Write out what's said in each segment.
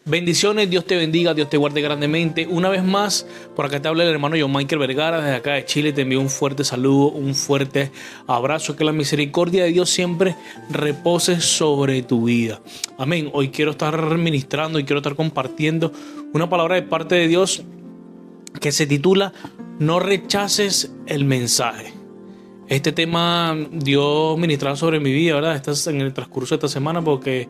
Bendiciones, Dios te bendiga, Dios te guarde grandemente. Una vez más, por acá te habla el hermano John Michael Vergara, desde acá de Chile. Te envío un fuerte saludo, un fuerte abrazo. Que la misericordia de Dios siempre repose sobre tu vida. Amén. Hoy quiero estar ministrando y quiero estar compartiendo una palabra de parte de Dios que se titula No rechaces el mensaje. Este tema Dios ministraba sobre mi vida, ¿verdad? Estás en el transcurso de esta semana porque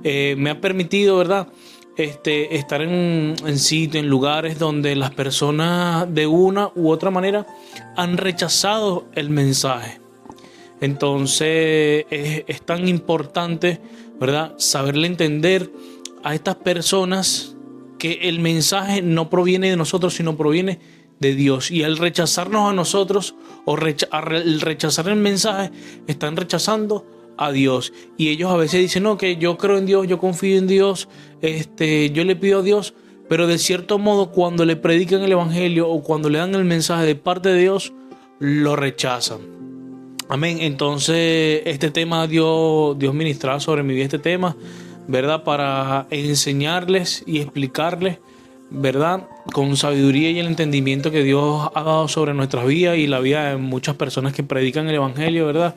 me ha permitido, ¿verdad? Estar en sitios, en lugares donde las personas de una u otra manera han rechazado el mensaje. Entonces es tan importante, ¿verdad?, saberle entender a estas personas que el mensaje no proviene de nosotros, sino proviene de Dios. Y al rechazarnos a nosotros al rechazar el mensaje, están rechazando a Dios. Y ellos a veces dicen, no, que yo creo en Dios, yo confío en Dios, yo le pido a Dios, pero de cierto modo cuando le predican el evangelio o cuando le dan el mensaje de parte de Dios, lo rechazan. Amén. Entonces este tema Dios ministraba sobre mi vida, este tema, ¿verdad?, para enseñarles y explicarles, ¿verdad?, con sabiduría y el entendimiento que Dios ha dado sobre nuestras vidas y la vida de muchas personas que predican el evangelio, ¿verdad?,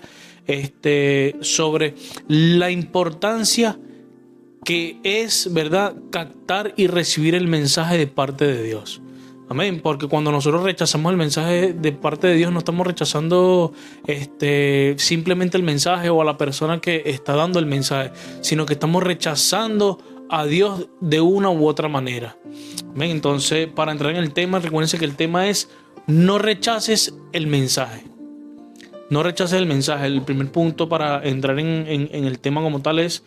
sobre la importancia que es, ¿verdad?, captar y recibir el mensaje de parte de Dios. Amén. Porque cuando nosotros rechazamos el mensaje de parte de Dios, no estamos rechazando simplemente el mensaje o a la persona que está dando el mensaje, sino que estamos rechazando a Dios de una u otra manera. Amén. Entonces, para entrar en el tema, recuérdense que el tema es no rechaces el mensaje. No rechaces el mensaje. El primer punto para entrar en el tema como tal es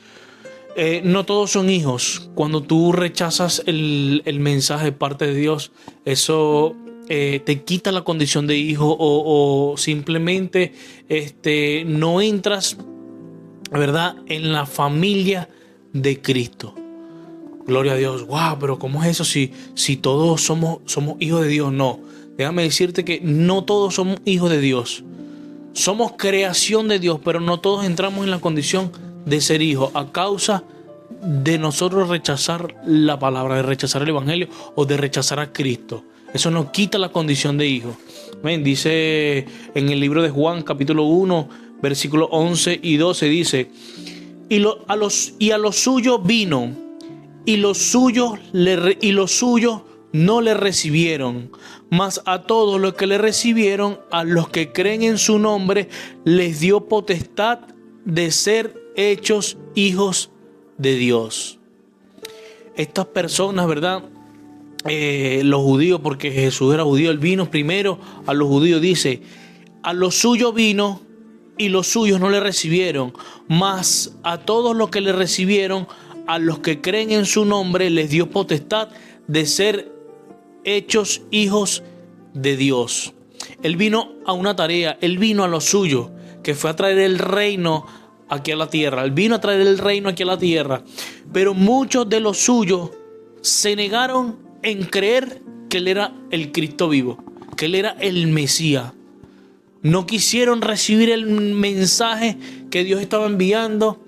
no todos son hijos. Cuando tú rechazas el mensaje de parte de Dios, eso te quita la condición de hijo o simplemente no entras, ¿verdad?, en la familia de Cristo. Gloria a Dios. Wow, pero ¿cómo es eso si todos somos hijos de Dios? No, déjame decirte que no todos somos hijos de Dios. Somos creación de Dios, pero no todos entramos en la condición de ser hijos a causa de nosotros rechazar la palabra, de rechazar el evangelio o de rechazar a Cristo. Eso nos quita la condición de hijo. Ven, dice en el libro de Juan, capítulo 1, versículos 11 y 12, dice: a los suyos vino, y los suyos no le recibieron, mas a todos los que le recibieron, a los que creen en su nombre, les dio potestad de ser hechos hijos de Dios. Estas personas, ¿verdad?, los judíos, porque Jesús era judío, él vino primero a los judíos, dice: a los suyos vino y los suyos no le recibieron, mas a todos los que le recibieron, a los que creen en su nombre, les dio potestad de ser hechos hijos de Dios. Él vino a una tarea, él vino a lo suyo, que fue a traer el reino aquí a la tierra. Él vino a traer el reino aquí a la tierra, pero muchos de los suyos se negaron en creer que él era el Cristo vivo, que él era el Mesías. No quisieron recibir el mensaje que Dios estaba enviando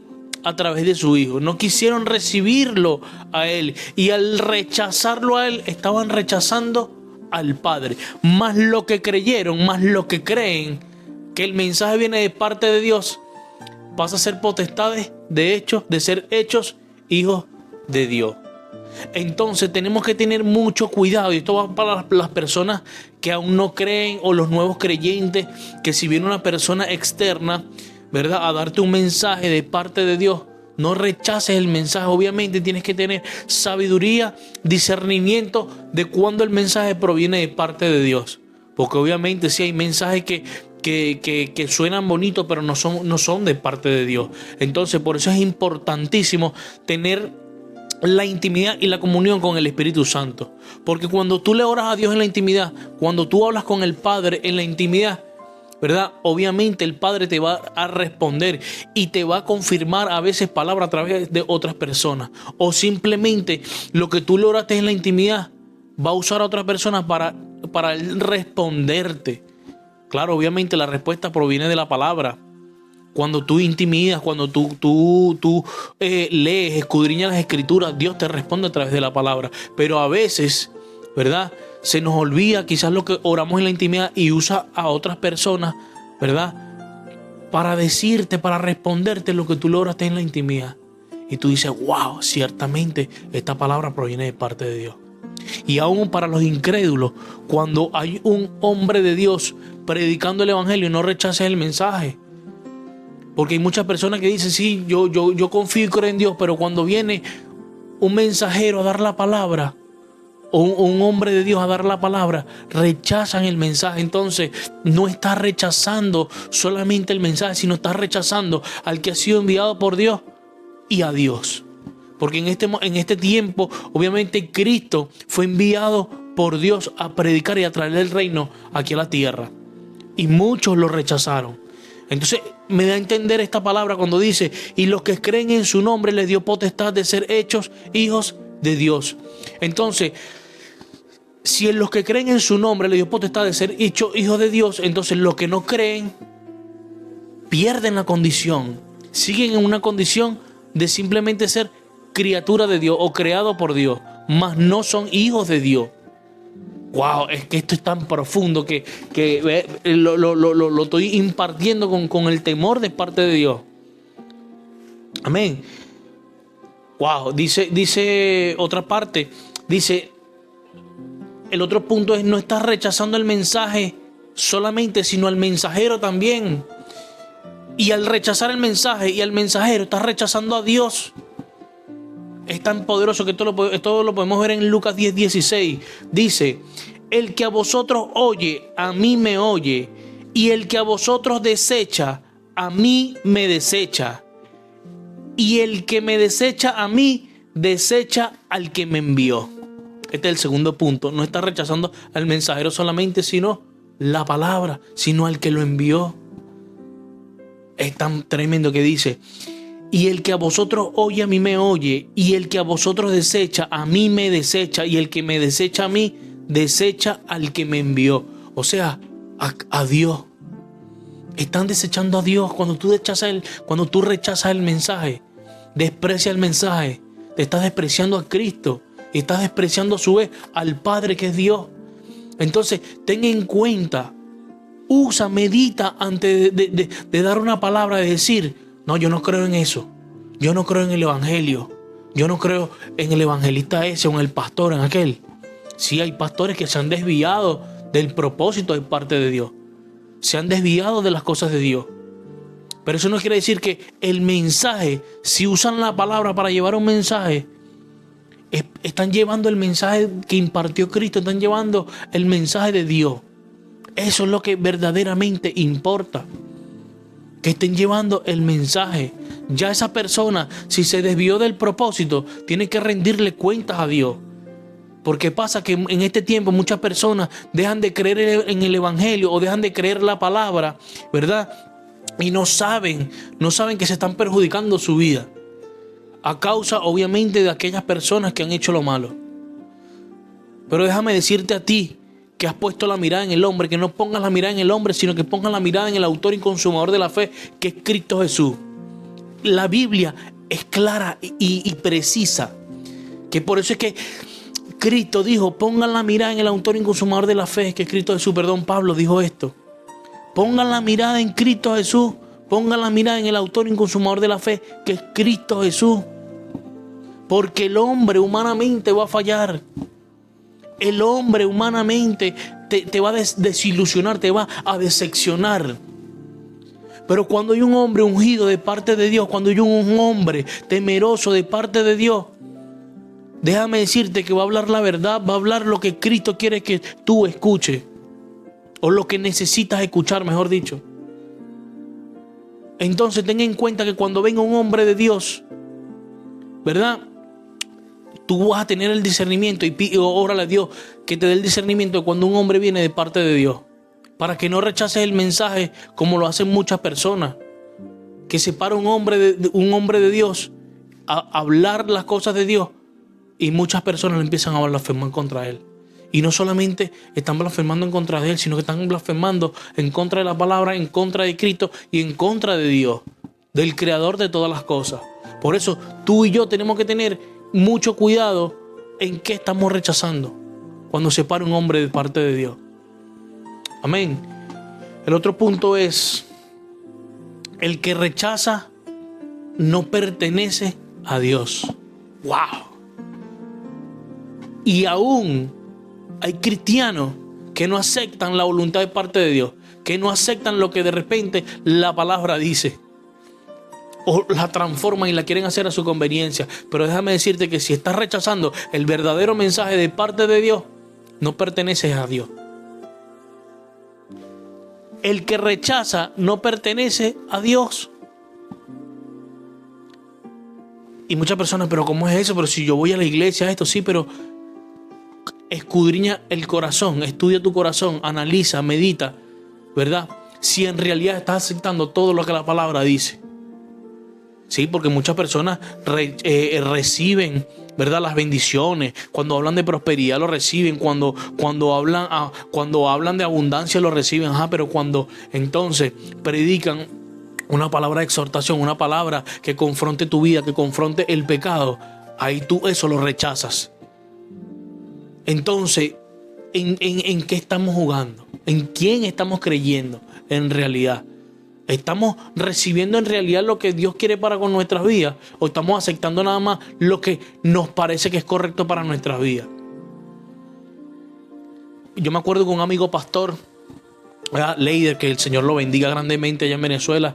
a través de su hijo. No quisieron recibirlo a él, y al rechazarlo a él estaban rechazando al Padre. Más lo que creyeron, más lo que creen que el mensaje viene de parte de Dios, pasa a ser potestades de ser hechos hijos de Dios. Entonces tenemos que tener mucho cuidado, y esto va para las personas que aún no creen o los nuevos creyentes, que si viene una persona externa, ¿verdad?, a darte un mensaje de parte de Dios, no rechaces el mensaje. Obviamente tienes que tener sabiduría, discernimiento de cuando el mensaje proviene de parte de Dios, porque obviamente sí hay mensajes que suenan bonitos, pero no son de parte de Dios. Entonces por eso es importantísimo tener la intimidad y la comunión con el Espíritu Santo, porque cuando tú le oras a Dios en la intimidad, cuando tú hablas con el Padre en la intimidad, ¿verdad?, obviamente el Padre te va a responder y te va a confirmar a veces palabras a través de otras personas, o simplemente lo que tú le oraste en la intimidad va a usar a otra persona para responderte. Claro, obviamente la respuesta proviene de la palabra, Cuando tú intimidas, cuando tú lees, escudriñas las escrituras, Dios te responde a través de la palabra. Pero a veces, ¿verdad?, se nos olvida quizás lo que oramos en la intimidad y usa a otras personas, ¿verdad?, para decirte, para responderte lo que tú lograste en la intimidad. Y tú dices, wow, ciertamente esta palabra proviene de parte de Dios. Y aún para los incrédulos, cuando hay un hombre de Dios predicando el evangelio, no rechaces el mensaje. Porque hay muchas personas que dicen, sí, yo confío y creo en Dios, pero cuando viene un mensajero a dar la palabra, o un hombre de Dios a dar la palabra, rechazan el mensaje. Entonces no estás rechazando solamente el mensaje, sino estás rechazando al que ha sido enviado por Dios y a Dios. Porque en este tiempo, obviamente, Cristo fue enviado por Dios a predicar y a traer el reino aquí a la tierra. Y muchos lo rechazaron. Entonces me da a entender esta palabra cuando dice, y los que creen en su nombre les dio potestad de ser hechos hijos de Dios. Entonces, si en los que creen en su nombre les dio potestad de ser hechos hijos de Dios, entonces los que no creen pierden la condición. Siguen en una condición de simplemente ser criatura de Dios o creado por Dios, mas no son hijos de Dios. Wow, es que esto es tan profundo que lo estoy impartiendo con el temor de parte de Dios. Amén. Wow, dice otra parte, dice, el otro punto es, no estás rechazando el mensaje solamente, sino al mensajero también. Y al rechazar el mensaje y al mensajero, estás rechazando a Dios. Es tan poderoso que esto lo podemos ver en Lucas 10:16. Dice, el que a vosotros oye, a mí me oye. Y el que a vosotros desecha, a mí me desecha. Y el que me desecha a mí, desecha al que me envió. Este es el segundo punto. No está rechazando al mensajero solamente, sino la palabra, sino al que lo envió. Es tan tremendo que dice, y el que a vosotros oye, a mí me oye. Y el que a vosotros desecha, a mí me desecha. Y el que me desecha a mí, desecha al que me envió. O sea, a Dios. Están desechando a Dios. Cuando tú rechazas el mensaje, desprecias el mensaje, te estás despreciando a Cristo. Y estás despreciando a su vez al Padre que es Dios. Entonces, ten en cuenta, medita antes de dar una palabra, de decir, no, yo no creo en eso. Yo no creo en el evangelio. Yo no creo en el evangelista ese o en el pastor, en aquel. Sí, hay pastores que se han desviado del propósito de parte de Dios. Se han desviado de las cosas de Dios. Pero eso no quiere decir que el mensaje, si usan la palabra para llevar un mensaje, están llevando el mensaje que impartió Cristo, están llevando el mensaje de Dios. Eso es lo que verdaderamente importa. Que estén llevando el mensaje. Ya esa persona, si se desvió del propósito, tiene que rendirle cuentas a Dios. Porque pasa que en este tiempo muchas personas dejan de creer en el evangelio o dejan de creer la palabra, ¿verdad? Y no saben que se están perjudicando su vida. A causa, obviamente, de aquellas personas que han hecho lo malo. Pero déjame decirte a ti, que has puesto la mirada en el hombre, que no pongas la mirada en el hombre, sino que pongas la mirada en el autor y consumador de la fe, que es Cristo Jesús. La Biblia es clara y precisa, que por eso es que Cristo dijo, pongan la mirada en el autor y consumador de la fe, que es Cristo Jesús. Pablo dijo esto. Pongan la mirada en Cristo Jesús, pongan la mirada en el autor y consumador de la fe, que es Cristo Jesús. Porque el hombre humanamente va a fallar. El hombre humanamente te va a desilusionar, te va a decepcionar. Pero cuando hay un hombre ungido de parte de Dios, cuando hay un hombre temeroso de parte de Dios, déjame decirte que va a hablar la verdad, va a hablar lo que Cristo quiere que tú escuches. O lo que necesitas escuchar, mejor dicho. Entonces ten en cuenta que cuando venga un hombre de Dios, ¿verdad?, tú vas a tener el discernimiento y órale a Dios que te dé el discernimiento cuando un hombre viene de parte de Dios. Para que no rechaces el mensaje como lo hacen muchas personas. Que se para un hombre de Dios a hablar las cosas de Dios y muchas personas le empiezan a blasfemar contra él. Y no solamente están blasfemando en contra de Él, sino que están blasfemando en contra de la palabra, en contra de Cristo y en contra de Dios, del Creador de todas las cosas. Por eso tú y yo tenemos que tener mucho cuidado en qué estamos rechazando cuando se para un hombre de parte de Dios. Amén. El otro punto es: el que rechaza no pertenece a Dios. ¡Wow! Y aún hay cristianos que no aceptan la voluntad de parte de Dios, que no aceptan lo que de repente la palabra dice, o la transforman y la quieren hacer a su conveniencia. Pero déjame decirte que si estás rechazando el verdadero mensaje de parte de Dios, no perteneces a Dios. El que rechaza no pertenece a Dios. Y muchas personas, pero ¿cómo es eso? Pero si yo voy a la iglesia, esto sí, pero escudriña el corazón, estudia tu corazón, analiza, medita, ¿verdad? Si en realidad estás aceptando todo lo que la palabra dice. Sí, porque muchas personas reciben, ¿verdad?, las bendiciones. Cuando hablan de prosperidad lo reciben. Cuando hablan de abundancia lo reciben. Pero cuando entonces predican una palabra de exhortación, una palabra que confronte tu vida, que confronte el pecado, ahí tú eso lo rechazas. Entonces, ¿en qué estamos jugando? ¿En quién estamos creyendo en realidad? ¿Estamos recibiendo en realidad lo que Dios quiere para con nuestras vidas? ¿O estamos aceptando nada más lo que nos parece que es correcto para nuestras vidas? Yo me acuerdo con un amigo pastor, Leider, que el Señor lo bendiga grandemente allá en Venezuela.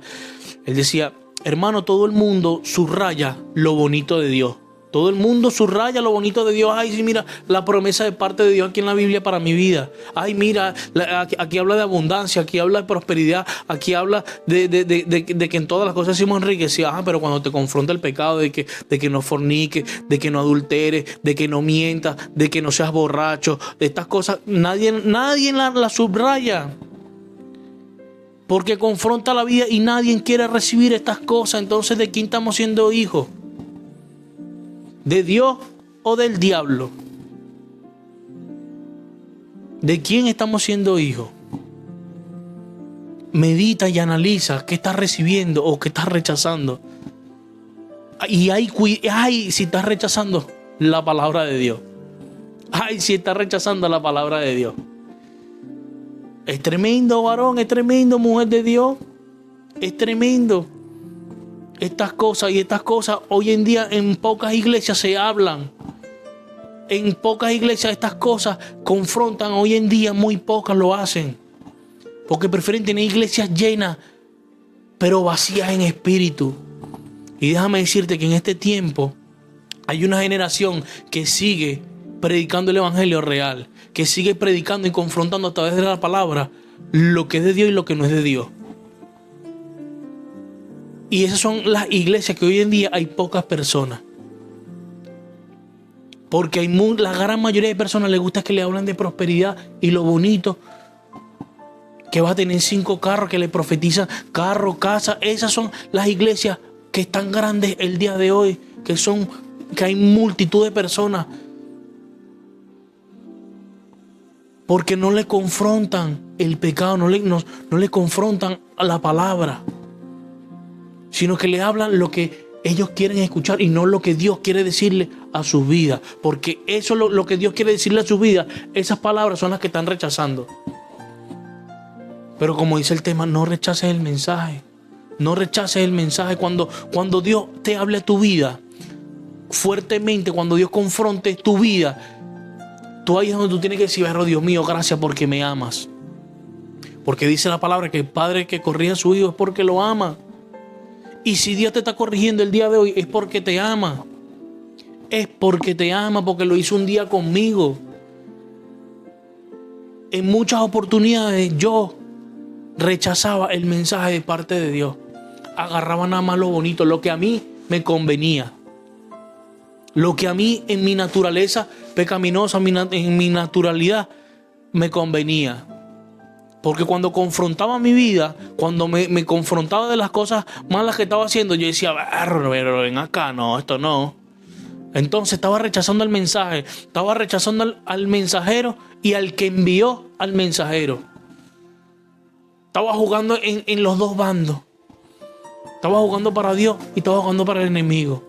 Él decía: hermano, todo el mundo subraya lo bonito de Dios. Todo el mundo subraya lo bonito de Dios. Ay, sí, mira, la promesa de parte de Dios aquí en la Biblia para mi vida. Ay, mira, aquí habla de abundancia, aquí habla de prosperidad, aquí habla de que en todas las cosas somos enriquecidos. Pero cuando te confronta el pecado, de que no forniques, de que no adulteres, de que no mientas, de que no seas borracho, de estas cosas, nadie la subraya. Porque confronta la vida y nadie quiere recibir estas cosas. Entonces, ¿de quién estamos siendo hijos? ¿De Dios o del diablo? ¿De quién estamos siendo hijos? Medita y analiza qué estás recibiendo o qué estás rechazando. Y si estás rechazando la palabra de Dios. Si estás rechazando la palabra de Dios. Es tremendo, varón, es tremendo, mujer de Dios. Es tremendo. Estas cosas hoy en día en pocas iglesias se hablan. En pocas iglesias estas cosas confrontan. Hoy en día muy pocas lo hacen. Porque prefieren tener iglesias llenas, pero vacías en espíritu. Y déjame decirte que en este tiempo hay una generación que sigue predicando el evangelio real. Que sigue predicando y confrontando a través de la palabra lo que es de Dios y lo que no es de Dios. Y esas son las iglesias que hoy en día hay pocas personas. Porque la gran mayoría de personas les gusta que le hablan de prosperidad y lo bonito. Que vas a tener 5 carros, que le profetizan carro, casa. Esas son las iglesias que están grandes el día de hoy. Que hay multitud de personas. Porque no le confrontan el pecado, no le confrontan a la palabra. Sino que le hablan lo que ellos quieren escuchar y no lo que Dios quiere decirle a sus vidas. Porque eso es lo que Dios quiere decirle a sus vidas. Esas palabras son las que están rechazando. Pero como dice el tema, no rechaces el mensaje. No rechaces el mensaje. Cuando Dios te hable a tu vida fuertemente, cuando Dios confronte tu vida, tú ahí es donde tú tienes que decir: Dios mío, gracias porque me amas. Porque dice la palabra que el padre que corrige a su hijo es porque lo ama. Y si Dios te está corrigiendo el día de hoy, es porque te ama. Es porque te ama, porque lo hizo un día conmigo. En muchas oportunidades yo rechazaba el mensaje de parte de Dios. Agarraba nada más lo bonito, lo que a mí me convenía. Lo que a mí en mi naturaleza pecaminosa, en mi naturalidad me convenía. Porque cuando confrontaba mi vida, cuando me confrontaba de las cosas malas que estaba haciendo, yo decía: pero ven acá, no, esto no. Entonces estaba rechazando el mensaje, estaba rechazando al mensajero y al que envió al mensajero. Estaba jugando en los dos bandos. Estaba jugando para Dios y estaba jugando para el enemigo.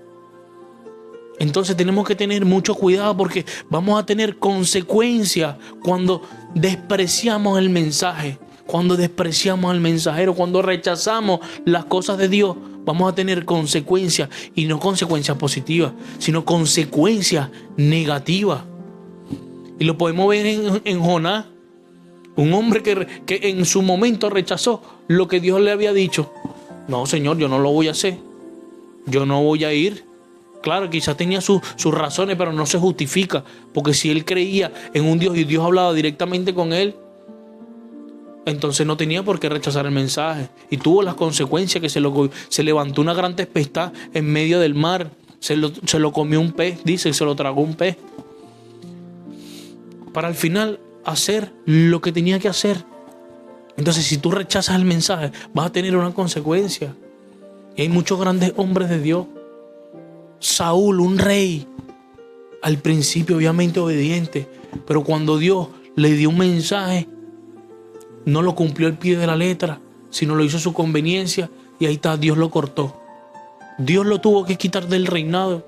Entonces tenemos que tener mucho cuidado porque vamos a tener consecuencias cuando despreciamos el mensaje, cuando despreciamos al mensajero, cuando rechazamos las cosas de Dios. Vamos a tener consecuencias, y no consecuencias positivas, sino consecuencias negativas. Y lo podemos ver en Jonás, un hombre que en su momento rechazó lo que Dios le había dicho. No, Señor, yo no lo voy a hacer. Yo no voy a ir. Claro, quizás tenía sus razones, pero no se justifica. Porque si él creía en un Dios y Dios hablaba directamente con él, entonces no tenía por qué rechazar el mensaje. Y tuvo las consecuencias que se levantó una gran tempestad en medio del mar. Se lo comió un pez, dice, se lo tragó un pez. Para al final hacer lo que tenía que hacer. Entonces, si tú rechazas el mensaje, vas a tener una consecuencia. Y hay muchos grandes hombres de Dios. Saúl, un rey, al principio obviamente obediente, pero cuando Dios le dio un mensaje, no lo cumplió al pie de la letra, sino lo hizo a su conveniencia, y ahí está, Dios lo cortó. Dios lo tuvo que quitar del reinado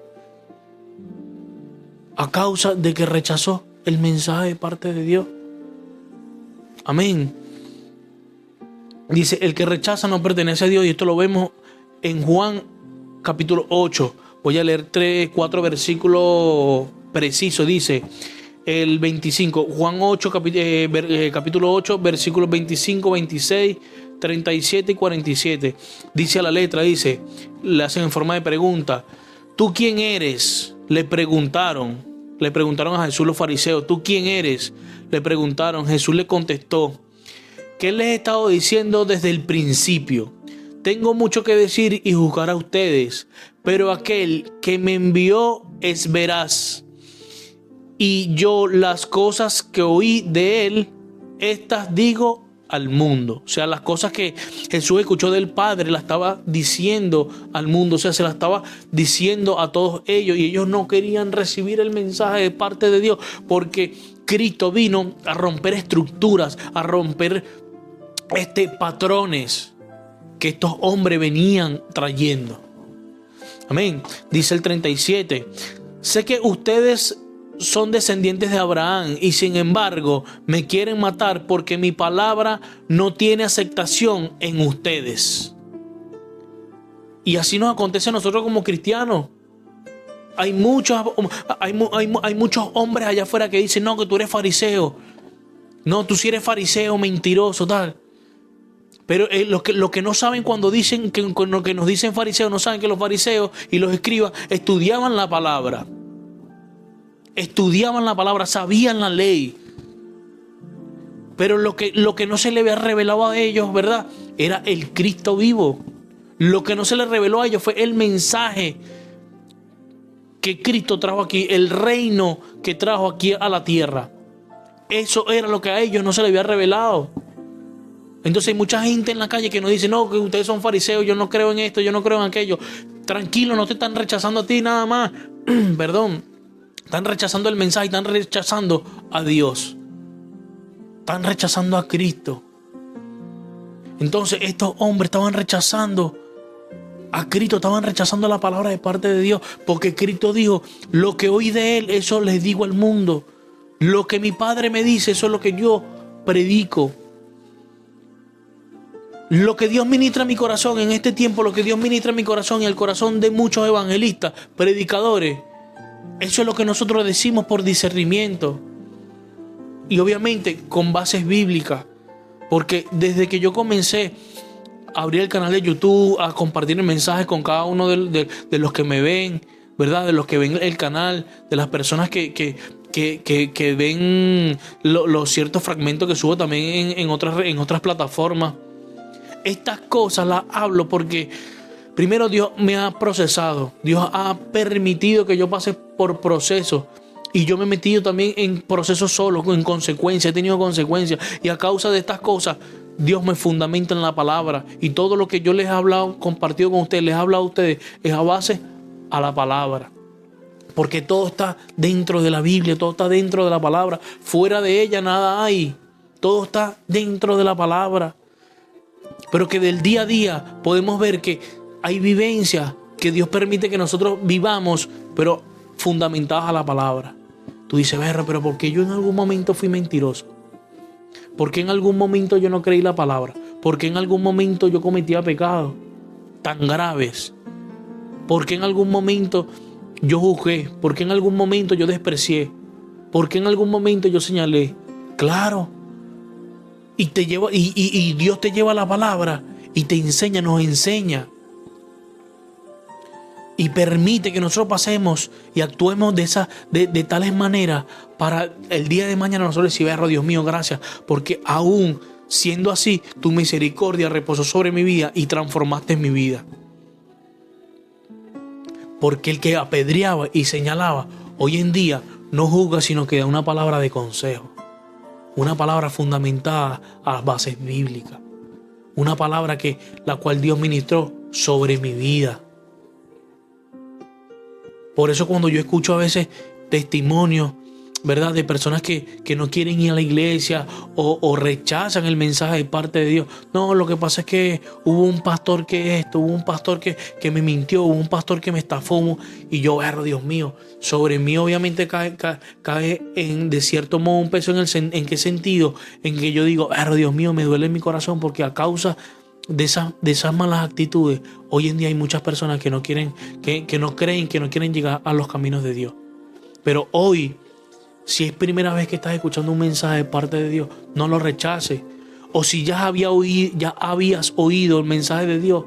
a causa de que rechazó el mensaje de parte de Dios. Amén. Dice, el que rechaza no pertenece a Dios, y esto lo vemos en Juan capítulo 8. Voy a leer 4 versículos precisos. Dice el 25, Juan 8, capítulo 8, versículos 25, 26, 37 y 47. Dice a la letra, dice, le hacen en forma de pregunta. ¿Tú quién eres? Le preguntaron a Jesús los fariseos. ¿Tú quién eres? Le preguntaron. Jesús le contestó, ¿qué les he estado diciendo desde el principio? Tengo mucho que decir y juzgar a ustedes, pero aquel que me envió es veraz. Y yo las cosas que oí de él, estas digo al mundo. O sea, las cosas que Jesús escuchó del Padre, las estaba diciendo al mundo. O sea, se las estaba diciendo a todos ellos, y ellos no querían recibir el mensaje de parte de Dios, porque Cristo vino a romper estructuras, a romper patrones que estos hombres venían trayendo. Amén. Dice el 37. Sé que ustedes son descendientes de Abraham y sin embargo me quieren matar porque mi palabra no tiene aceptación en ustedes. Y así nos acontece a nosotros como cristianos. Hay muchos hombres allá afuera que dicen, no, que tú eres fariseo. No, tú sí eres fariseo, mentiroso, tal. Pero lo que no saben cuando dicen que lo que nos dicen fariseos, no saben que los fariseos y los escribas estudiaban la palabra. Estudiaban la palabra, sabían la ley. Pero lo que no se le había revelado a ellos, ¿verdad? Era el Cristo vivo. Lo que no se les reveló a ellos fue el mensaje que Cristo trajo aquí, el reino que trajo aquí a la tierra. Eso era lo que a ellos no se les había revelado. Entonces hay mucha gente en la calle que nos dice, no, que ustedes son fariseos, yo no creo en esto, yo no creo en aquello. Tranquilo, no te están rechazando a ti nada más. Perdón. Están rechazando el mensaje, están rechazando a Dios. Están rechazando a Cristo. Entonces estos hombres estaban rechazando a Cristo, estaban rechazando la palabra de parte de Dios, porque Cristo dijo, lo que oí de Él, eso les digo al mundo. Lo que mi Padre me dice, eso es lo que yo predico. Lo que Dios ministra en mi corazón en este tiempo, lo que Dios ministra en mi corazón y el corazón de muchos evangelistas, predicadores, eso es lo que nosotros decimos por discernimiento. Y obviamente con bases bíblicas. Porque desde que yo comencé a abrir el canal de YouTube, a compartir el mensaje con cada uno de los que me ven, ¿verdad? De los que ven el canal, de las personas que ven los ciertos fragmentos que subo también en otras plataformas. Estas cosas las hablo porque primero Dios me ha procesado. Dios ha permitido que yo pase por procesos. Y yo me he metido también en procesos solo, en consecuencias. He tenido consecuencias. Y a causa de estas cosas, Dios me fundamenta en la palabra. Y todo lo que yo les he hablado, compartido con ustedes, les he hablado a ustedes, es a base a la palabra. Porque todo está dentro de la Biblia, todo está dentro de la palabra. Fuera de ella nada hay. Todo está dentro de la palabra. Pero que del día a día podemos ver que hay vivencias que Dios permite que nosotros vivamos, pero fundamentadas a la palabra. Tú dices, pero ¿por qué yo en algún momento fui mentiroso? ¿Por qué en algún momento yo no creí la palabra? ¿Por qué en algún momento yo cometía pecados tan graves? ¿Por qué en algún momento yo juzgué? ¿Por qué en algún momento yo desprecié? ¿Por qué en algún momento yo señalé? Claro. Y te lleva, y Dios te lleva la palabra y te enseña, nos enseña. Y permite que nosotros pasemos y actuemos de tales maneras para el día de mañana nosotros decir, Dios mío, gracias, porque aún siendo así, tu misericordia reposó sobre mi vida y transformaste mi vida. Porque el que apedreaba y señalaba, hoy en día no juzga, sino que da una palabra de consejo. Una palabra fundamentada a las bases bíblicas. Una palabra la cual Dios ministró sobre mi vida. Por eso cuando yo escucho a veces testimonios, ¿verdad?, de personas que no quieren ir a la iglesia o rechazan el mensaje de parte de Dios. No, lo que pasa es que hubo un pastor hubo un pastor que me mintió, hubo un pastor que me estafó. Y yo, Dios mío, sobre mí obviamente cae de cierto modo un peso ¿en qué sentido? En que yo digo, Dios mío, me duele en mi corazón porque a causa de esas malas actitudes, hoy en día hay muchas personas que no quieren, que no creen, que no quieren llegar a los caminos de Dios. Pero hoy, si es primera vez que estás escuchando un mensaje de parte de Dios, no lo rechaces. O si ya habías oído el mensaje de Dios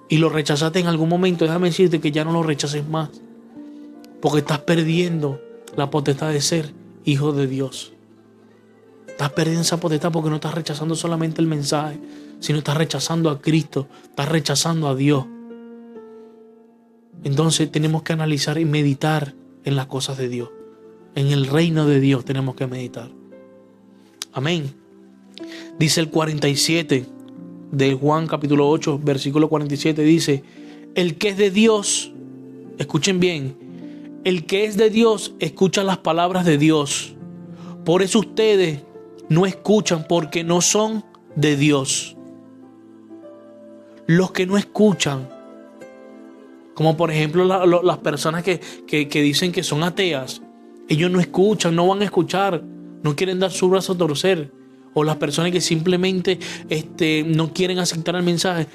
y lo rechazaste en algún momento, déjame decirte que ya no lo rechaces más. Porque estás perdiendo la potestad de ser hijo de Dios. Estás perdiendo esa potestad porque no estás rechazando solamente el mensaje, sino estás rechazando a Cristo, estás rechazando a Dios. Entonces tenemos que analizar y meditar en las cosas de Dios. En el reino de Dios tenemos que meditar. Amén. Dice el 47 de Juan capítulo 8, versículo 47, dice, el que es de Dios, escuchen bien, el que es de Dios escucha las palabras de Dios. Por eso ustedes no escuchan porque no son de Dios. Los que no escuchan, como por ejemplo las personas que dicen que son ateas, ellos no escuchan, no van a escuchar, no quieren dar su brazo a torcer. O las personas que simplemente no quieren aceptar el mensaje.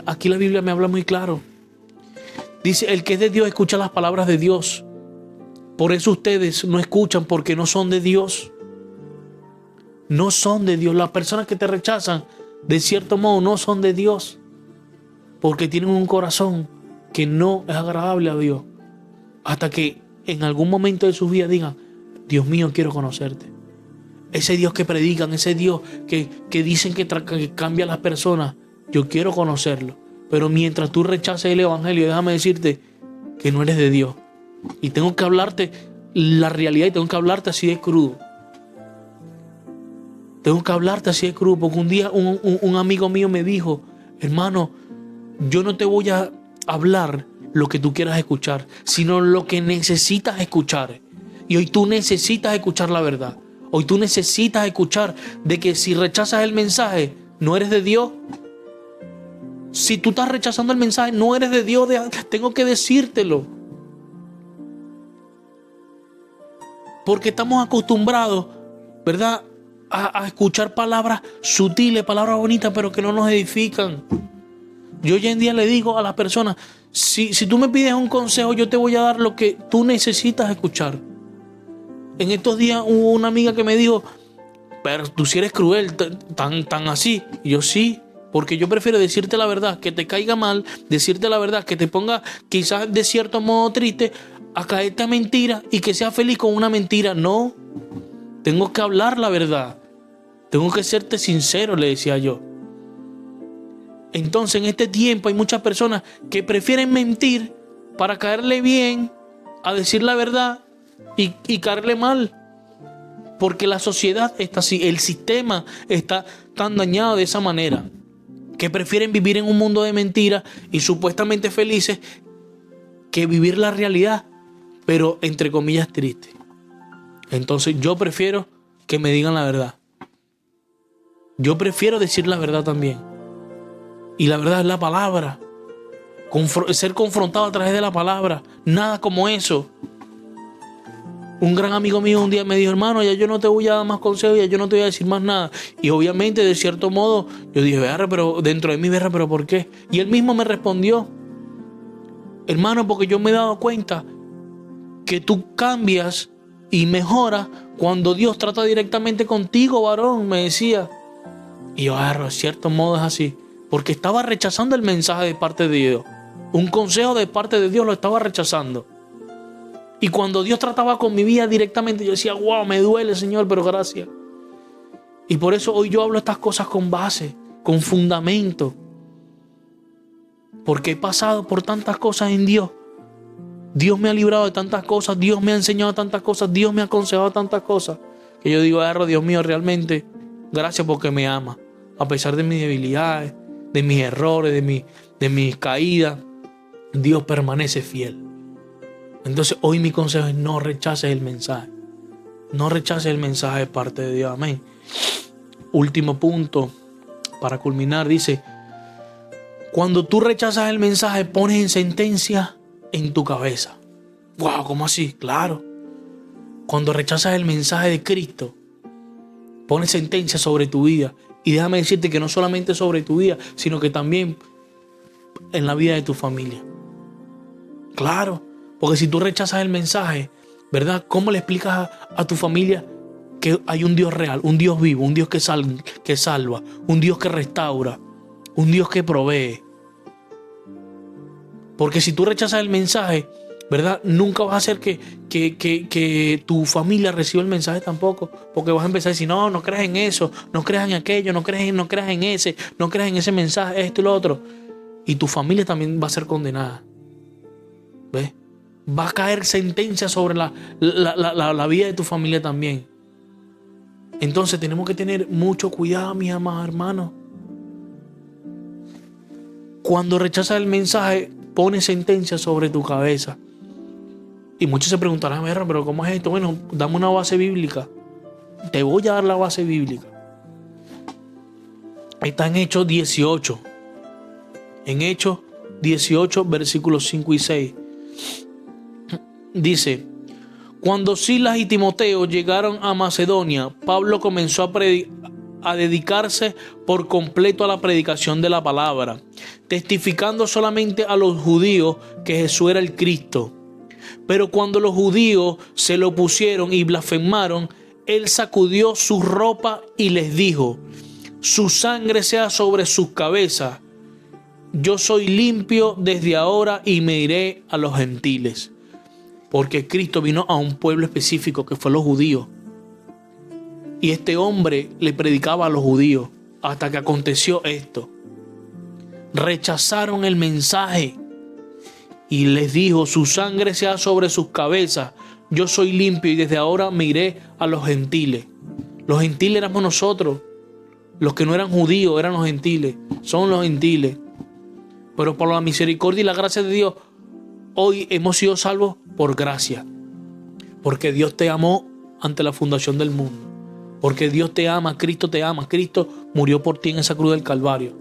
Aquí la Biblia me habla muy claro. Dice, el que es de Dios escucha las palabras de Dios. Por eso ustedes no escuchan porque no son de Dios. No son de Dios. Las personas que te rechazan, de cierto modo, no son de Dios. Porque tienen un corazón que no es agradable a Dios. Hasta que en algún momento de su vida digan, Dios mío, quiero conocerte. Ese Dios que predican, ese Dios que dicen que cambia a las personas, yo quiero conocerlo. Pero mientras tú rechaces el evangelio, déjame decirte que no eres de Dios. Y tengo que hablarte la realidad y tengo que hablarte así de crudo. Tengo que hablarte así de crudo, porque un día un amigo mío me dijo, hermano, yo no te voy a hablar lo que tú quieras escuchar, sino lo que necesitas escuchar. Y hoy tú necesitas escuchar la verdad. Hoy tú necesitas escuchar de que si rechazas el mensaje, no eres de Dios. Si tú estás rechazando el mensaje, no eres de Dios. Tengo que decírtelo. Porque estamos acostumbrados, ¿verdad?, a escuchar palabras sutiles, palabras bonitas, pero que no nos edifican. Yo hoy en día le digo a las personas, si tú me pides un consejo, yo te voy a dar lo que tú necesitas escuchar. En estos días hubo una amiga que me dijo, pero tú sí eres cruel, tan así. Y yo sí, porque yo prefiero decirte la verdad, que te caiga mal, decirte la verdad, que te ponga quizás de cierto modo triste, a caerte a mentira y que seas feliz con una mentira. No, tengo que hablar la verdad. Tengo que serte sincero, le decía yo. Entonces en este tiempo hay muchas personas que prefieren mentir para caerle bien a decir la verdad y caerle mal. Porque la sociedad está así, el sistema está tan dañado de esa manera, que prefieren vivir en un mundo de mentiras y supuestamente felices que vivir la realidad, pero entre comillas triste. Entonces yo prefiero que me digan la verdad. Yo prefiero decir la verdad también. Y la verdad es la palabra. Ser confrontado a través de la palabra. Nada como eso. Un gran amigo mío un día me dijo, hermano, ya yo no te voy a dar más consejos, ya yo no te voy a decir más nada. Y obviamente, de cierto modo, yo dije, pero dentro de mí, pero ¿por qué? Y él mismo me respondió, hermano, porque yo me he dado cuenta que tú cambias y mejoras cuando Dios trata directamente contigo, varón, me decía. Y yo, de cierto modo es así. Porque estaba rechazando el mensaje de parte de Dios. Un consejo de parte de Dios lo estaba rechazando. Y cuando Dios trataba con mi vida directamente, yo decía, wow, me duele, Señor, pero gracias. Y por eso hoy yo hablo estas cosas con base, con fundamento. Porque he pasado por tantas cosas en Dios. Dios me ha librado de tantas cosas, Dios me ha enseñado tantas cosas, Dios me ha aconsejado tantas cosas. Que yo digo, Dios mío, realmente, gracias porque me ama. A pesar de mis debilidades, de mis errores, de mis caídas, Dios permanece fiel. Entonces hoy mi consejo es no rechaces el mensaje. No rechaces el mensaje de parte de Dios. Amén. Último punto para culminar. Dice, cuando tú rechazas el mensaje, pones en sentencia en tu cabeza. Wow, ¿cómo así? Claro. Cuando rechazas el mensaje de Cristo, pones sentencia sobre tu vida. Y déjame decirte que no solamente sobre tu vida, sino que también en la vida de tu familia. Claro. Porque si tú rechazas el mensaje, ¿verdad? ¿Cómo le explicas a tu familia que hay un Dios real, un Dios vivo, un Dios que salva, un Dios que restaura, un Dios que provee? Porque si tú rechazas el mensaje, ¿verdad? Nunca vas a hacer que tu familia reciba el mensaje tampoco. Porque vas a empezar a decir, no creas en eso, no creas en aquello, no creas en ese mensaje, esto y lo otro. Y tu familia también va a ser condenada. ¿Ves? Va a caer sentencia sobre la vida de tu familia también. Entonces tenemos que tener mucho cuidado, mis amados hermanos. Cuando rechazas el mensaje, pone sentencia sobre tu cabeza. Y muchos se preguntarán, pero ¿cómo es esto? Bueno, dame una base bíblica. Te voy a dar la base bíblica. Está en Hechos 18. En Hechos 18, versículos 5 y 6. Dice, cuando Silas y Timoteo llegaron a Macedonia, Pablo comenzó a dedicarse por completo a la predicación de la palabra, testificando solamente a los judíos que Jesús era el Cristo. Pero cuando los judíos se lo opusieron y blasfemaron, él sacudió su ropa y les dijo, su sangre sea sobre sus cabezas. Yo soy limpio desde ahora y me iré a los gentiles. Porque Cristo vino a un pueblo específico que fue los judíos. Y este hombre le predicaba a los judíos hasta que aconteció esto. Rechazaron el mensaje y les dijo, su sangre sea sobre sus cabezas. Yo soy limpio y desde ahora me iré a los gentiles. Los gentiles éramos nosotros. Los que no eran judíos eran los gentiles. Son los gentiles. Pero por la misericordia y la gracia de Dios, hoy hemos sido salvos por gracia. Porque Dios te amó ante la fundación del mundo. Porque Dios te ama, Cristo te ama. Cristo murió por ti en esa cruz del Calvario.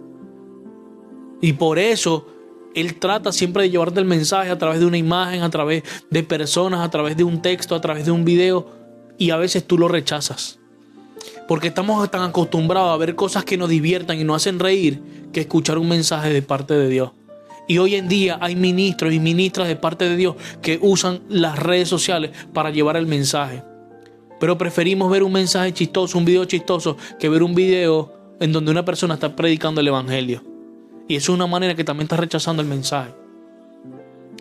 Y por eso Él trata siempre de llevarte el mensaje a través de una imagen, a través de personas, a través de un texto, a través de un video. Y a veces tú lo rechazas. Porque estamos tan acostumbrados a ver cosas que nos diviertan y nos hacen reír que escuchar un mensaje de parte de Dios. Y hoy en día hay ministros y ministras de parte de Dios que usan las redes sociales para llevar el mensaje. Pero preferimos ver un mensaje chistoso, un video chistoso, que ver un video en donde una persona está predicando el evangelio. Y eso es una manera que también está rechazando el mensaje.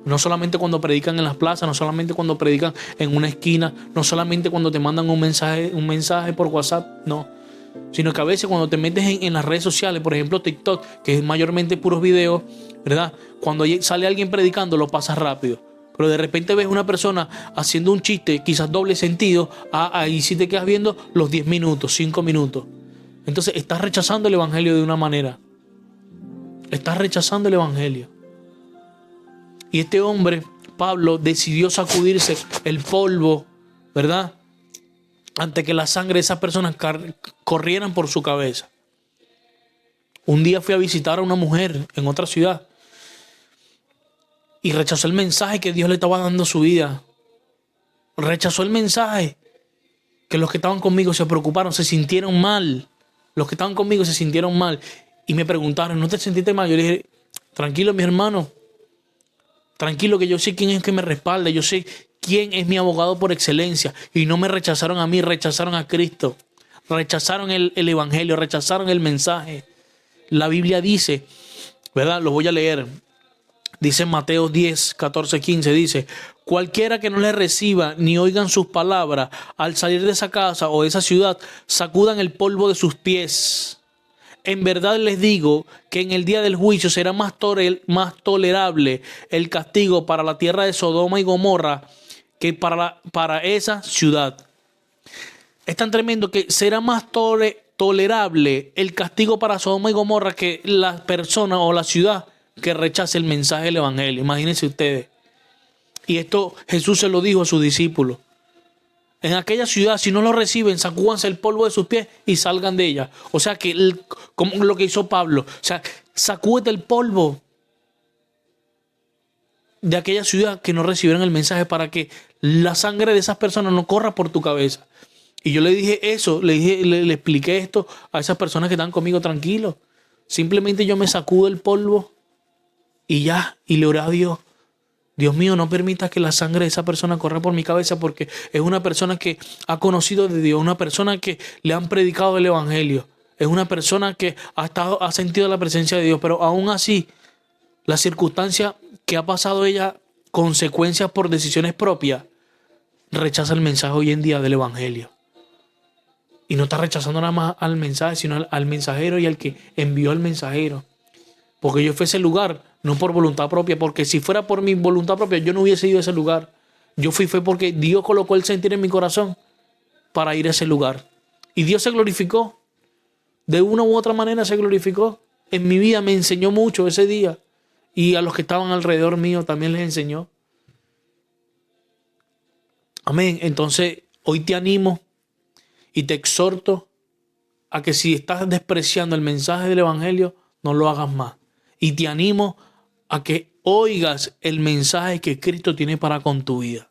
No solamente cuando predican en las plazas, no solamente cuando predican en una esquina, no solamente cuando te mandan un mensaje por WhatsApp, no. Sino que a veces cuando te metes en las redes sociales, por ejemplo TikTok, que es mayormente puros videos, ¿verdad? Cuando sale alguien predicando lo pasas rápido. Pero de repente ves una persona haciendo un chiste, quizás doble sentido, ahí sí te quedas viendo los 10 minutos, 5 minutos. Entonces estás rechazando el evangelio de una manera. Estás rechazando el evangelio. Y este hombre, Pablo decidió sacudirse el polvo, ¿verdad? Ante que la sangre de esas personas corrieran por su cabeza. Un día fui a visitar a una mujer en otra ciudad y rechazó el mensaje que Dios le estaba dando a su vida. Rechazó el mensaje. Que los que estaban conmigo se preocuparon, se sintieron mal. Los que estaban conmigo se sintieron mal. Y me preguntaron, ¿no te sentiste mal? Yo le dije, tranquilo, mi hermano. Tranquilo, que yo sé quién es que me respalda. Yo sé quién es mi abogado por excelencia. Y no me rechazaron a mí, rechazaron a Cristo. Rechazaron el evangelio, rechazaron el mensaje. La Biblia dice, ¿verdad? Lo voy a leer. Dice en Mateo 10, 14, 15, dice: cualquiera que no les reciba ni oigan sus palabras, al salir de esa casa o de esa ciudad, sacudan el polvo de sus pies. En verdad les digo que en el día del juicio será más tolerable el castigo para la tierra de Sodoma y Gomorra que para esa ciudad. Es tan tremendo que será más tolerable el castigo para Sodoma y Gomorra que la persona o la ciudad que rechace el mensaje del evangelio. Imagínense ustedes. Y esto Jesús se lo dijo a sus discípulos. En aquella ciudad, si no lo reciben, sacúdanse el polvo de sus pies y salgan de ella. O sea que, como lo que hizo Pablo, o sea, sacúdete el polvo de aquella ciudad que no recibieron el mensaje, para que la sangre de esas personas no corra por tu cabeza. Y yo le dije eso, le expliqué esto a esas personas que están conmigo, tranquilos. Simplemente yo me sacudo el polvo y ya, y le oré a Dios. Dios mío, no permitas que la sangre de esa persona corra por mi cabeza, porque es una persona que ha conocido de Dios, una persona que le han predicado el evangelio, es una persona que ha sentido la presencia de Dios, pero aún así, la circunstancia que ha pasado ella, consecuencias por decisiones propias, rechaza el mensaje hoy en día del evangelio. Y no está rechazando nada más al mensaje, sino al mensajero y al que envió al mensajero. Porque yo fui a ese lugar, no por voluntad propia, porque si fuera por mi voluntad propia, yo no hubiese ido a ese lugar. Yo fue porque Dios colocó el sentir en mi corazón para ir a ese lugar. Y Dios se glorificó. De una u otra manera se glorificó. En mi vida me enseñó mucho ese día. Y a los que estaban alrededor mío también les enseñó. Amén. Entonces, hoy te animo y te exhorto a que si estás despreciando el mensaje del evangelio, no lo hagas más. Y te animo a que oigas el mensaje que Cristo tiene para con tu vida.